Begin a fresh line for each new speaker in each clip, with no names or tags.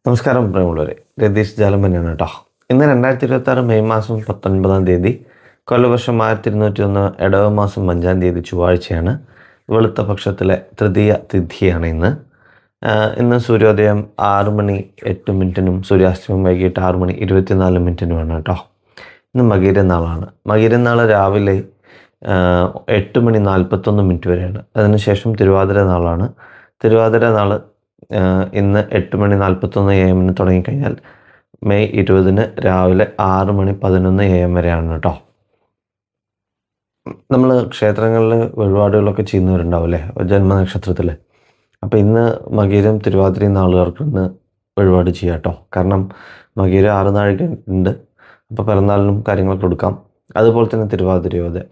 നമസ്കാരം പ്രിയമുള്ളവരെ, രതീഷ് ജാലമ്പനാണ് കേട്ടോ. ഇന്ന് 2026 മെയ് മാസം 19 കൊല്ലവർഷം 1201 ഇടവ മാസം 5 ചൊവ്വാഴ്ചയാണ്. വെളുത്ത പക്ഷത്തിലെ തൃതീയ തിഥിയാണ് ഇന്ന് സൂര്യോദയം 6:08 സൂര്യാസ്തമയം വൈകിട്ട് 6:24 കേട്ടോ. ഇന്ന് മകീരനാളാണ്. മകീരനാൾ രാവിലെ 8:41 വരെയാണ്. അതിനുശേഷം തിരുവാതിര നാളാണ്. തിരുവാതിര നാൾ ഇന്ന് 8:41 AM തുടങ്ങിക്കഴിഞ്ഞാൽ മെയ് 20 രാവിലെ 6:11 AM വരെയാണ് കേട്ടോ. നമ്മൾ ക്ഷേത്രങ്ങളിൽ വഴിപാടുകളൊക്കെ ചെയ്യുന്നവരുണ്ടാവും അല്ലേ, ജന്മനക്ഷത്രത്തിൽ. അപ്പോൾ ഇന്ന് മകീരം തിരുവാതിരയും നാളുകാർക്ക് ഇന്ന് വഴിപാട് ചെയ്യാം കേട്ടോ. കാരണം മകീരം 6 നാഴിക ഉണ്ട്. അപ്പോൾ പിറന്നാളിനും കാര്യങ്ങളൊക്കെ കൊടുക്കാം. അതുപോലെ തന്നെ തിരുവാതിരയോ അതെ.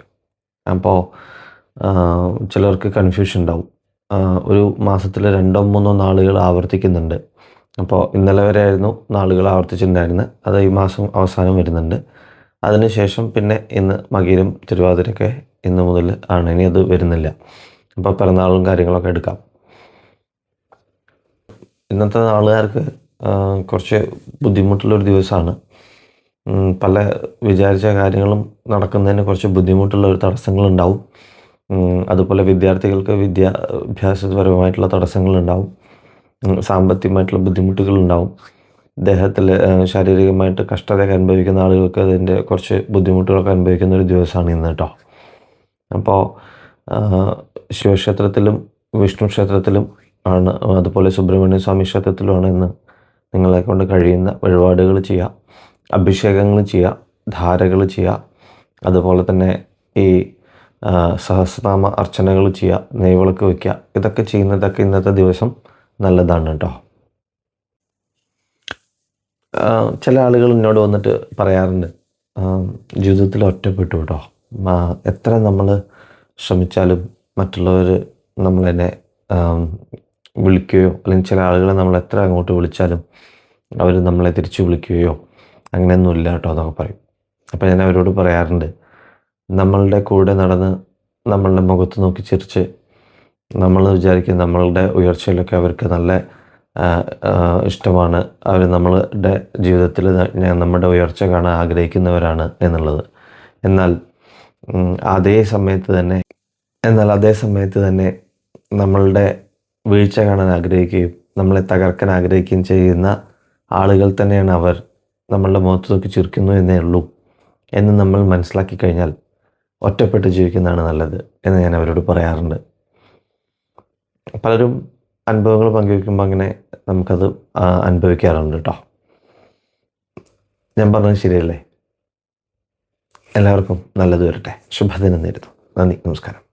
അപ്പോൾ ചിലർക്ക് കൺഫ്യൂഷൻ ഉണ്ടാവും. ഒരു മാസത്തിൽ 2-3 നാളുകൾ ആവർത്തിക്കുന്നുണ്ട്. അപ്പോൾ ഇന്നലെ വരെ ആയിരുന്നു നാളുകൾ ആവർത്തിച്ചിട്ടുണ്ടായിരുന്നത്. അത് ഈ മാസം അവസാനം വരുന്നുണ്ട്. അതിനുശേഷം പിന്നെ ഇന്ന് മകീരം തിരുവാതിരയൊക്കെ ഇന്ന് മുതൽ ആണ്. ഇനി അത് വരുന്നില്ല. അപ്പോൾ പിറന്നാളും കാര്യങ്ങളൊക്കെ എടുക്കാം. ഇന്നത്തെ നാളുകാർക്ക് കുറച്ച് ബുദ്ധിമുട്ടുള്ളൊരു ദിവസമാണ്. പല വിചാരിച്ച കാര്യങ്ങളും നടക്കുന്നതിന് കുറച്ച് ബുദ്ധിമുട്ടുള്ള തടസ്സങ്ങളുണ്ടാവും. അതുപോലെ വിദ്യാർത്ഥികൾക്ക് വിദ്യാഭ്യാസപരമായിട്ടുള്ള തടസ്സങ്ങളുണ്ടാവും. സാമ്പത്തികമായിട്ടുള്ള ബുദ്ധിമുട്ടുകളുണ്ടാവും. ദേഹത്തിൽ ശാരീരികമായിട്ട് കഷ്ടതയൊക്കെ അനുഭവിക്കുന്ന ആളുകൾക്ക് അതിൻ്റെ കുറച്ച് ബുദ്ധിമുട്ടുകളൊക്കെ അനുഭവിക്കുന്ന ഒരു ദിവസമാണ് ഇന്ന് കേട്ടോ. അപ്പോൾ ശിവക്ഷേത്രത്തിലും വിഷ്ണു ക്ഷേത്രത്തിലും ആണ്, അതുപോലെ സുബ്രഹ്മണ്യ സ്വാമി ക്ഷേത്രത്തിലുമാണ് ഇന്ന് നിങ്ങളെ കൊണ്ട് കഴിയുന്ന വഴിപാടുകൾ ചെയ്യുക, അഭിഷേകങ്ങൾ ചെയ്യുക, ധാരകൾ ചെയ്യുക. അതുപോലെ തന്നെ ഈ സഹസ്രനാമ അർച്ചനകൾ ചെയ്യുക, നെയ്വിളക്ക് വയ്ക്കുക. ഇതൊക്കെ ചെയ്യുന്നതൊക്കെ ഇന്നത്തെ ദിവസം നല്ലതാണ് കേട്ടോ. ചില ആളുകൾ എന്നോട് വന്നിട്ട് പറയാറുണ്ട്, ജീവിതത്തിൽ ഒറ്റപ്പെട്ടു കേട്ടോ. എത്ര നമ്മൾ ശ്രമിച്ചാലും മറ്റുള്ളവർ നമ്മളെന്നെ വിളിക്കുകയോ അല്ലെങ്കിൽ ചില ആളുകളെ നമ്മൾ എത്ര അങ്ങോട്ട് വിളിച്ചാലും അവർ നമ്മളെ തിരിച്ചു വിളിക്കുകയോ അങ്ങനെയൊന്നുമില്ല കേട്ടോ എന്നൊക്കെ പറയും. അപ്പോൾ ഞാൻ അവരോട് പറയാറുണ്ട്, നമ്മളുടെ കൂടെ നടന്ന് നമ്മളുടെ മുഖത്ത് നോക്കി ചിരിച്ച് നമ്മൾ വിചാരിക്കും നമ്മളുടെ ഉയർച്ചയിലൊക്കെ അവർക്ക് നല്ല ഇഷ്ടമാണ്, അവർ നമ്മളുടെ ജീവിതത്തിൽ നമ്മുടെ ഉയർച്ച കാണാൻ ആഗ്രഹിക്കുന്നവരാണ് എന്നുള്ളത്. എന്നാൽ അതേ സമയത്ത് തന്നെ നമ്മളുടെ വീഴ്ച കാണാൻ ആഗ്രഹിക്കുകയും നമ്മളെ തകർക്കാൻ ആഗ്രഹിക്കുകയും ചെയ്യുന്ന ആളുകൾ തന്നെയാണ് അവർ. നമ്മളുടെ മുഖത്ത് നോക്കി ചിരിക്കുന്നു എന്നേ ഉള്ളൂ എന്ന് നമ്മൾ മനസ്സിലാക്കി കഴിഞ്ഞാൽ ഒറ്റപ്പെട്ട് ജീവിക്കുന്നതാണ് നല്ലത് എന്ന് ഞാൻ അവരോട് പറയാറുണ്ട്. പലരും അനുഭവങ്ങൾ പങ്കുവയ്ക്കുമ്പോൾ അങ്ങനെ നമുക്കത് അനുഭവിക്കാറുണ്ട് കേട്ടോ. ഞാൻ പറഞ്ഞത് ശരിയല്ലേ? എല്ലാവർക്കും നല്ലത് വരട്ടെ. ശുഭദിനം നേരുന്നു. നന്ദി, നമസ്കാരം.